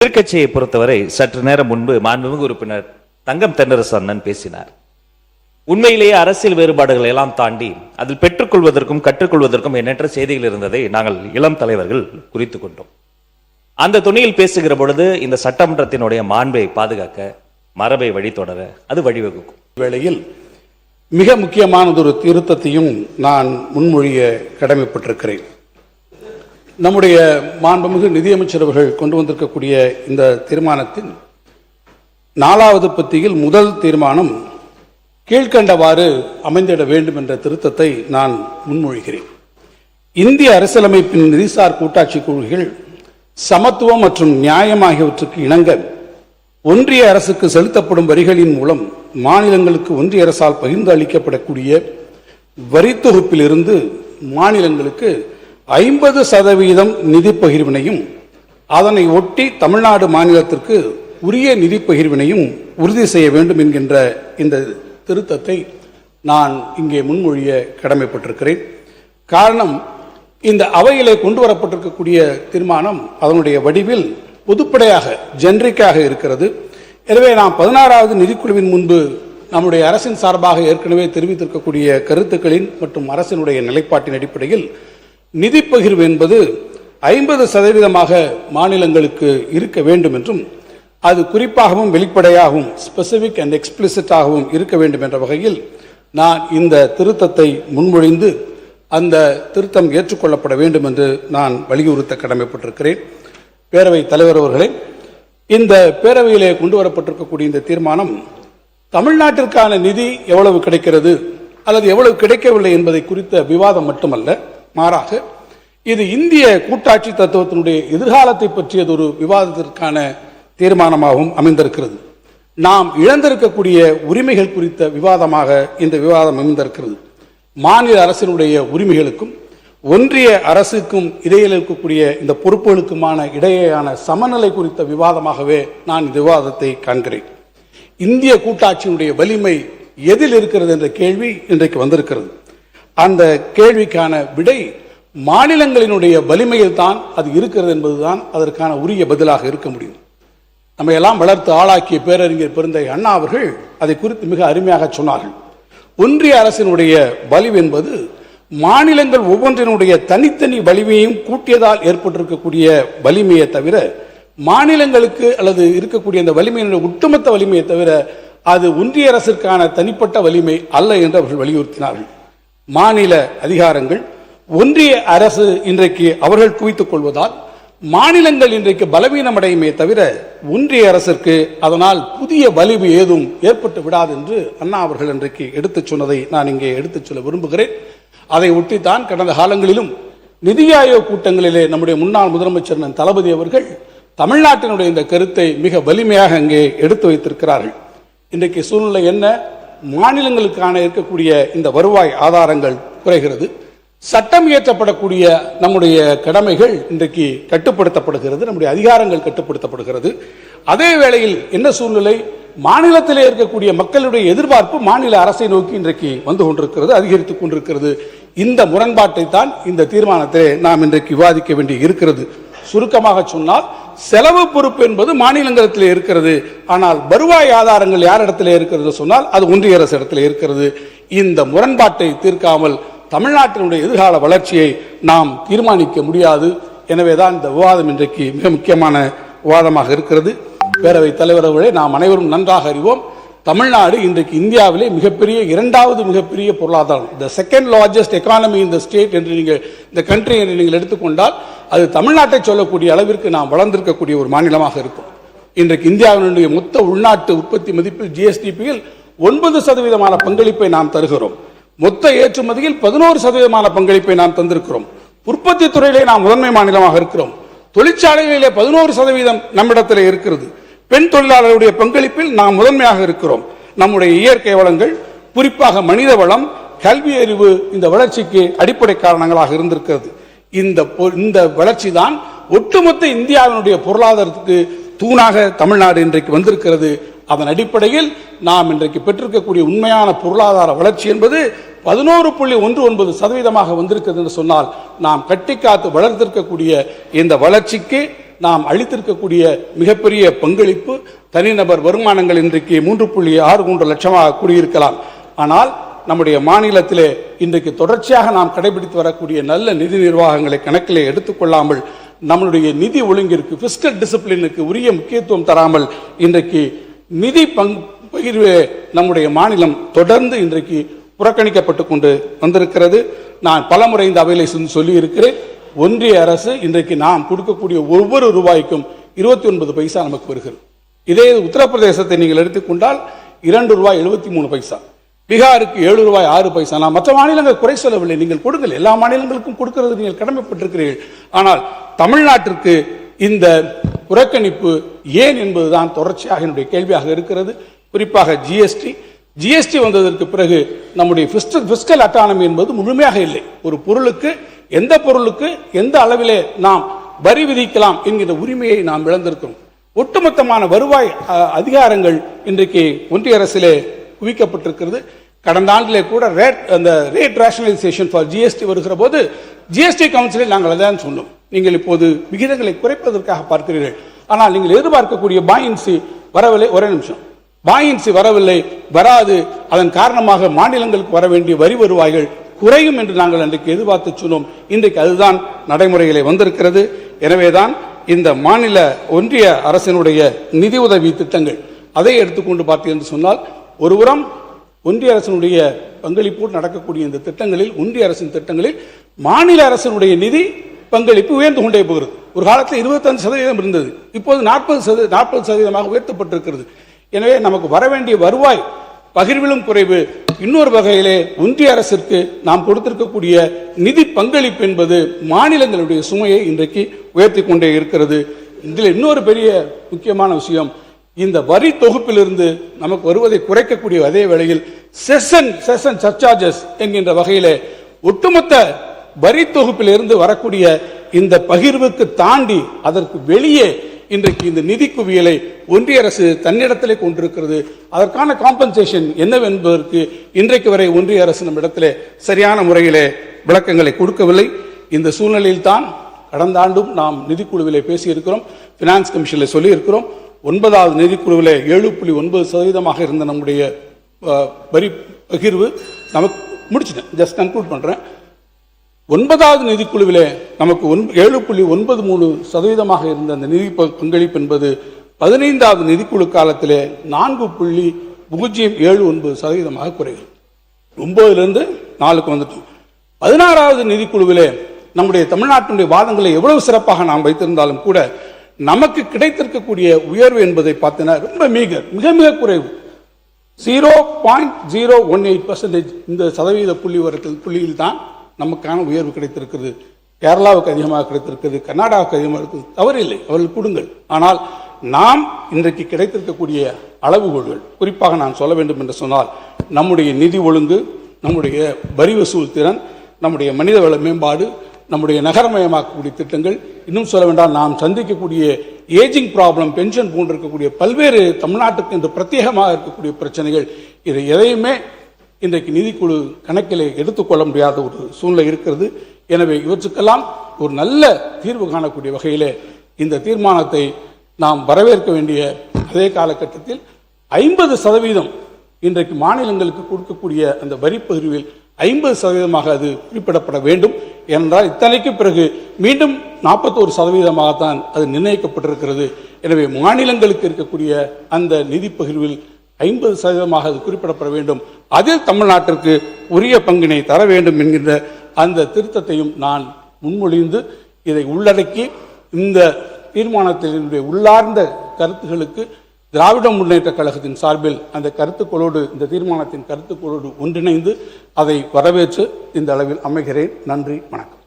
எதிர்க்கட்சியை பொறுத்தவரை சற்று நேரம் முன்பு மாண்புமிகு உறுப்பினர் தங்கம் தென்னரசு அண்ணன் பேசினார். உண்மையிலேயே அரசியல் வேறுபாடுகளை எல்லாம் தாண்டி அதில் பெற்றுக்கொள்வதற்கும் கற்றுக்கொள்வதற்கும் எண்ணற்ற செய்திகள் இருந்ததை நாங்கள் இளம் தலைவர்கள் குறித்து கொண்டோம். அந்த துணியில் பேசுகிற பொழுது இந்த சட்டமன்றத்தினுடைய மாண்பை பாதுகாக்க, மரபை வழித்தொடர அது வழிவகுக்கும் வேளையில் மிக முக்கியமானதொரு திருத்தத்தையும் நான் முன்மொழிய கடமைப்பட்டிருக்கிறேன். நம்முடைய மாண்புமிகு நிதியமைச்சர் அவர்கள் கொண்டு வந்திருக்கக்கூடிய இந்த தீர்மானத்தின் 4வது பத்தியில் முதல் தீர்மானம் கீழ்கண்டவாறு அமைந்திட வேண்டும் என்ற திருத்தத்தை நான் முன்மொழிகிறேன். இந்திய அரசியலமைப்பின் நிதிசார் கூட்டாட்சி கொள்கைகள் சமத்துவம் மற்றும் நியாயம் ஆகியவற்றுக்கு இணங்க ஒன்றிய அரசுக்கு செலுத்தப்படும் வரிகளின் மூலம் மாநிலங்களுக்கு ஒன்றிய அரசால் பகிர்ந்து அளிக்கப்படக்கூடிய வரி தொகுப்பிலிருந்து மாநிலங்களுக்கு 50% நிதி பகிர்வினையும் அதனை ஒட்டி தமிழ்நாடு மாநிலத்திற்கு உரிய நிதி பகிர்வினையும் உறுதி செய்ய வேண்டும் என்கின்ற இந்த திருத்தத்தை நான் இங்கே முன்மொழிய கடமைப்பட்டிருக்கிறேன். காரணம், இந்த அவையிலே கொண்டு வரப்பட்டிருக்கக்கூடிய தீர்மானம் அதனுடைய வடிவில் பொதுப்படையாக ஜெனரிக்காக இருக்கிறது. எனவே நாம் 16வது நிதிக்குழுவின் முன்பு நம்முடைய அரசின் சார்பாக ஏற்கனவே தெரிவித்திருக்கக்கூடிய கருத்துக்களின் மற்றும் அரசினுடைய நிலைப்பாட்டின் அடிப்படையில் நிதி பகிர்வு என்பது 50% மாநிலங்களுக்கு இருக்க வேண்டும் என்றும் அது குறிப்பாகவும் வெளிப்படையாகவும் ஸ்பெசிபிக் அண்ட் எக்ஸ்பிளிசிட்டாகவும் இருக்க வேண்டும் என்ற வகையில் நான் இந்த திருத்தத்தை முன்மொழிந்து அந்த திருத்தம் ஏற்றுக்கொள்ளப்பட வேண்டும் என்று நான் வலியுறுத்த கடமைப்பட்டிருக்கிறேன். பேரவைத் தலைவர் அவர்களே, இந்த பேரவையிலே கொண்டு வரப்பட்டிருக்கக்கூடிய இந்த தீர்மானம் தமிழ்நாட்டிற்கான நிதி எவ்வளவு கிடைக்கிறது அல்லது எவ்வளவு கிடைக்கவில்லை என்பதை குறித்த விவாதம் மட்டுமல்ல, மாறாக இது இந்திய கூட்டாட்சி தத்துவத்தினுடைய எதிர்காலத்தை பற்றியது ஒரு விவாதத்திற்கான தீர்மானமாகவும் அமைந்திருக்கிறது. நாம் இழந்திருக்கக்கூடிய உரிமைகள் குறித்த விவாதமாக இந்த விவாதம் அமைந்திருக்கிறது. மாநில அரசினுடைய உரிமைகளுக்கும் ஒன்றிய அரசுக்கும் இடையில் இருக்கக்கூடிய இந்த பொறுப்புகளுக்குமான இடையேயான சமநிலை குறித்த விவாதமாகவே நான் இந்த விவாதத்தை காண்கிறேன். இந்திய கூட்டாட்சியினுடைய வலிமை எதில் இருக்கிறது என்ற கேள்வி இன்றைக்கு வந்திருக்கிறது. அந்த கேள்விக்கான விடை மாநிலங்களினுடைய வலிமையில் தான் அது இருக்கிறது என்பதுதான் அதற்கான உரிய பதிலாக இருக்க முடியும். நம்ம எல்லாம் வளர்த்து ஆளாக்கிய பேரறிஞர் பெருந்தை அண்ணா அவர்கள் அதை குறித்து மிக அருமையாக சொன்னார்கள். ஒன்றிய அரசினுடைய வலிவு என்பது மாநிலங்கள் ஒவ்வொன்றினுடைய தனித்தனி வலிமையையும் கூட்டியதால் ஏற்பட்டிருக்கக்கூடிய வலிமையை தவிர, மாநிலங்களுக்கு அல்லது இருக்கக்கூடிய அந்த வலிமையினுடைய ஒட்டுமொத்த வலிமையை தவிர அது ஒன்றிய அரசிற்கான தனிப்பட்ட வலிமை அல்ல என்று அவர்கள் வலியுறுத்தினார்கள். மாநில அதிகாரங்கள் ஒன்றிய அரசு இன்றைக்கு அவர்கள் குவித்துக் கொள்வதால் மாநிலங்கள் இன்றைக்கு பலவீனமடையுமே தவிர ஒன்றிய அரசிற்கு அதனால் புதிய வலிவு ஏதும் ஏற்பட்டு விடாது என்று அண்ணா அவர்கள் இன்றைக்கு எடுத்துச் சொன்னதை நான் இங்கே எடுத்துச் சொல்ல விரும்புகிறேன். அதை ஒட்டித்தான் கடந்த காலங்களிலும் நிதி ஆயோக் கூட்டங்களிலே நம்முடைய முன்னாள் முதலமைச்சர் தளபதி அவர்கள் தமிழ்நாட்டினுடைய இந்த கருத்தை மிக வலிமையாக அங்கே எடுத்து வைத்திருக்கிறார்கள். இன்றைக்கு சூழ்நிலை என்ன? மாநிலங்களுக்கான இருக்கக்கூடிய இந்த வருவாய் ஆதாரங்கள் குறைகிறது. சட்டம் இயற்றப்படக்கூடிய நம்முடைய கடமைகள் இன்றைக்கு கட்டுப்படுத்தப்படுகிறது, நம்முடைய அதிகாரங்கள் கட்டுப்படுத்தப்படுகிறது. அதே வேளையில் என்ன சூழ்நிலை? மாநிலத்திலே இருக்கக்கூடிய மக்களுடைய எதிர்பார்ப்பு மாநில அரசை நோக்கி இன்றைக்கு வந்து கொண்டிருக்கிறது, அதிகரித்துக் கொண்டிருக்கிறது. இந்த முரண்பாட்டை தான் இந்த தீர்மானத்திலே நாம் இன்றைக்கு விவாதிக்க வேண்டி இருக்கிறது. சுருக்கமாக சொன்னால், செலவு பொறுப்பு என்பது மாநிலங்களிடத்திலே இருக்கிறது, ஆனால் வருவாய் ஆதாரங்கள் யார் இடத்திலே இருக்கிறது சொன்னால் அது ஒன்றிய அரசு இடத்திலே இருக்கிறது. இந்த முரண்பாட்டை தீர்க்காமல் தமிழ்நாட்டினுடைய எதிர்கால வளர்ச்சியை நாம் தீர்மானிக்க முடியாது. எனவேதான் இந்த விவாதம் இன்றைக்கு மிக முக்கியமான விவாதமாக இருக்கிறது. பேரவைத் தலைவர் அவர்களே, நாம் அனைவரும் நன்றாக அறிவோம், தமிழ்நாடு இன்றைக்கு இந்தியாவிலே மிகப்பெரிய 2வது மிகப்பெரிய பொருளாதாரம், the second largest economy in the state என்று நீங்கள் இந்த கண்ட்ரி என்று நீங்கள் எடுத்துக்கொண்டால் அது தமிழ்நாட்டை சொல்லக்கூடிய அளவிற்கு நாம் வளர்ந்திருக்கக்கூடிய ஒரு மாநிலமாக இருக்கும். இன்றைக்கு இந்தியாவினுடைய மொத்த உள்நாட்டு உற்பத்தி மதிப்பில் ஜிஎஸ்டிபியில் 9% பங்களிப்பை நாம் தருகிறோம். மொத்த ஏற்றுமதியில் 11% பங்களிப்பை நாம் தந்திருக்கிறோம். உற்பத்தி துறையிலே நாம் முதன்மை மாநிலமாக இருக்கிறோம். தொழிற்சாலைகளிலே 11% நம்மிடத்திலே இருக்கிறது. பெண் தொழிலாளர்களுடைய பங்களிப்பில் நாம் முதன்மையாக இருக்கிறோம். நம்முடைய இயற்கை வளங்கள், குறிப்பாக மனித வளம், கல்வி அறிவு இந்த வளர்ச்சிக்கு அடிப்படை காரணங்களாக இருந்திருக்கிறது. இந்த வளர்ச்சி தான் ஒட்டுமொத்த இந்தியாவினுடைய பொருளாதாரத்துக்கு தூணாக தமிழ்நாடு இன்றைக்கு வந்திருக்கிறது. அதன் அடிப்படையில் நாம் இன்றைக்கு பெற்றிருக்கக்கூடிய உண்மையான பொருளாதார வளர்ச்சி என்பது 11.19% வந்திருக்கிறது என்று சொன்னால், நாம் கட்டி காத்து வளர்த்திருக்கக்கூடிய இந்த வளர்ச்சிக்கு நாம் அளித்திருக்கக்கூடிய மிகப்பெரிய பங்களிப்பு. தனிநபர் வருமானங்கள் இன்றைக்கு 3.63 லட்சமாக கூடியிருக்கலாம். ஆனால் நம்முடைய மாநிலத்திலே இன்றைக்கு தொடர்ச்சியாக நாம் கடைபிடித்து வரக்கூடிய நல்ல நிதி நிர்வாகங்களை கணக்கிலே எடுத்துக்கொள்ளாமல், நம்மளுடைய நிதி ஒழுங்கிற்கு, பிஸ்கல் டிசிப்ளினுக்கு உரிய முக்கியத்துவம் தராமல் இன்றைக்கு நிதி பகிர்வே நம்முடைய மாநிலம் தொடர்ந்து இன்றைக்கு புறக்கணிக்கப்பட்டு கொண்டு வந்திருக்கிறது. நான் பலமுறை இந்த அவையிலே சொல்லி இருக்கிறேன், ஒன்றிய அரசு இன்றைக்கு நாம் கொடுக்கக்கூடிய ஒவ்வொரு ரூபாய்க்கும் 29 பைசா நமக்கு வருகிறது. இதே உத்தரப்பிரதேசத்தை நீங்கள் எடுத்துக்கொண்டால் ₹2.73, பீகாருக்கு ₹7.06. நான் மற்ற மாநிலங்கள் குறை சொல்லவில்லை, நீங்கள் கொடுங்கள், எல்லா மாநிலங்களுக்கும் கொடுக்கிறது நீங்கள் கடமைப்பட்டிருக்கிறீர்கள். ஆனால் தமிழ்நாட்டிற்கு இந்த புறக்கணிப்பு ஏன் என்பதுதான் தொடர்ச்சியாக என்னுடைய கேள்வியாக இருக்கிறது. குறிப்பாக ஜிஎஸ்டி வந்ததற்கு பிறகு நம்முடைய பிஸ்கல் அட்டானமி என்பது முழுமையாக இல்லை. ஒரு பொருளுக்கு, எந்த பொருளுக்கு எந்த அளவிலே நாம் வரி விதிக்கலாம் என்கிற உரிமையை நாம் இழந்திருக்கிறோம். ஒட்டுமொத்தமான வருவாய் அதிகாரங்கள் இன்றைக்கு ஒன்றிய அரசிலே குவிக்கப்பட்டிருக்கிறது. கடந்த ஆண்டிலே கூட ரேட் ரேஷனலைசேஷன் ஃபார் ஜிஎஸ்டி வருகிற போது ஜிஎஸ்டி கவுன்சிலில் நாங்கள் அதான் சொன்னோம், நீங்கள் இப்போது விகிதங்களை குறைப்பதற்காக பார்க்கிறீர்கள், ஆனால் நீங்கள் எதிர்பார்க்கக்கூடிய பாயின்சி வரவில்லை. ஒரே நிமிஷம், பாயின்சி வரவில்லை, வராது. அதன் காரணமாக மாநிலங்களுக்கு வர வேண்டிய வரி வருவாய்கள் குறையும் என்று நாங்கள் அன்றைக்கு எதிர்பார்த்து சொன்னோம். இன்றைக்கு அதுதான் நடைமுறையிலே வந்திருக்கிறது. எனவேதான் இந்த மாநில ஒன்றிய அரசினுடைய நிதி உதவி திட்டங்கள் அதை எடுத்துக்கொண்டு பார்த்தீர்கள் என்று சொன்னால், ஒருபுறம் ஒன்றிய அரசினுடைய பங்களிப்போடு நடக்கக்கூடிய இந்த திட்டங்களில், ஒன்றிய அரசின் திட்டங்களில் மாநில அரசினுடைய நிதி பங்களிப்பு உயர்ந்து கொண்டே போகிறது. ஒரு காலத்தில் 25% இருந்தது, இப்போது 40% உயர்த்தப்பட்டிருக்கிறது. எனவே நமக்கு வரவேண்டிய வருவாய் பகிர்விலும் குறைவு. இன்னொரு வகையிலே ஒன்றிய அரசிற்கு நாம் கொடுத்திருக்கக்கூடிய நிதி பங்களிப்பு என்பது மாநிலங்களுடைய சுமையை இன்றைக்கு உயர்த்தி கொண்டே இருக்கிறது. இதில் இன்னொரு பெரிய முக்கியமான விஷயம், இந்த வரி தொகுப்பிலிருந்து நமக்கு வருவதை குறைக்கக்கூடிய அதே வேளையில் செஷன் சர்சார்ஜஸ் என்கின்ற வகையிலே ஒட்டுமொத்த வரி தொகுப்பிலிருந்து வரக்கூடிய இந்த பகிர்வுக்கு தாண்டி அதற்கு வெளியே இன்றைக்கு இந்த நிதி குவியலை ஒன்றிய அரசு தன்னிடத்திலே கொண்டிருக்கிறது. அதற்கான காம்பன்சேஷன் என்னவென்பதற்கு இன்றைக்கு வரை ஒன்றிய அரசு நம் இடத்திலே சரியான முறையிலே விளக்கங்களை கொடுக்கவில்லை. இந்த சூழ்நிலையில் தான் கடந்த ஆண்டும் நாம் நிதிக்குழுவிலே பேசியிருக்கிறோம், பினான்ஸ் கமிஷனில் சொல்லி இருக்கிறோம். 9வது நிதிக்குழுவிலே 7.9% இருந்த நம்முடைய வரி பகிர்வு நமக்கு முடிச்சிட்டேன், ஜஸ்ட் கன்க்ளூட் பண்றேன். 9வது நிதிக்குழுவிலே நமக்கு 7.93% இருந்த அந்த நிதி பங்களிப்பு என்பது 15வது நிதிக்குழு காலத்திலே 4.079% குறைகிறது. 9லிருந்து 4க்கு வந்துட்டோம். 16வது நிதிக்குழுவிலே நம்முடைய தமிழ்நாட்டினுடைய வாதங்களை எவ்வளவு சிறப்பாக நாம் வைத்திருந்தாலும் கூட நமக்கு கிடைத்திருக்கக்கூடிய உயர்வு என்பதை பார்த்தீங்கன்னா ரொம்ப மிக மிக குறைவு. 0.018% இந்த சதவீத புள்ளியில் தான் நமக்கான உயர்வு கிடைத்திருக்கிறது. கேரளாவுக்கு அதிகமாக கிடைத்திருக்கிறது, கர்நாடகாவுக்கு அதிகமாக இருக்கிறது, தவறில்லை, அவர்கள் கொடுங்கள். ஆனால் நாம் இன்றைக்கு கிடைத்திருக்கக்கூடிய அளவுகோல்கள், குறிப்பாக நான் சொல்ல வேண்டும் என்று சொன்னால், நம்முடைய நிதி ஒழுங்கு, நம்முடைய வரி வசூல் திறன், நம்முடைய மனிதவள மேம்பாடு, நம்முடைய நகரமயமாக்கக்கூடிய திட்டங்கள், இன்னும் சொல்ல வேண்டாம் நாம் சந்திக்கக்கூடிய ஏஜிங் ப்ராப்ளம், பென்ஷன் போன்று இருக்கக்கூடிய பல்வேறு தமிழ்நாட்டுக்கு என்று பிரத்யேகமாக இருக்கக்கூடிய பிரச்சனைகள், இதை எதையுமே இன்றைக்கு நிதிக்குழு கணக்கிலே எடுத்துக்கொள்ள முடியாத ஒரு சூழ்நிலை இருக்கிறது. எனவே இவற்றுக்கெல்லாம் ஒரு நல்ல தீர்வு காணக்கூடிய வகையிலே இந்த தீர்மானத்தை நாம் வரவேற்க வேண்டிய அதே காலகட்டத்தில் 50% இன்றைக்கு மாநிலங்களுக்கு கொடுக்கக்கூடிய அந்த வரி பகிர்வில் 50% அது குறிப்பிடப்பட வேண்டும். என்றால் இத்தனைக்கு பிறகு மீண்டும் 41% அது நிர்ணயிக்கப்பட்டிருக்கிறது. எனவே மாநிலங்களுக்கு இருக்கக்கூடிய அந்த நிதி பகிர்வில் 50% அது குறிப்பிடப்பட வேண்டும். அதில் தமிழ்நாட்டிற்கு உரிய பங்கினை தர வேண்டும் என்கின்ற அந்த திருத்தத்தையும் நான் முன்மொழிந்து இதை உள்ளடக்கி இந்த தீர்மானத்தினுடைய உள்ளார்ந்த கருத்துகளுக்கு திராவிட முன்னேற்ற கழகத்தின் சார்பில் அந்த கருத்துக்களோடு, இந்த தீர்மானத்தின் கருத்துக்களோடு ஒன்றிணைந்து அதை வரவேற்று இந்த அளவில் அமைகிறேன். நன்றி, வணக்கம்.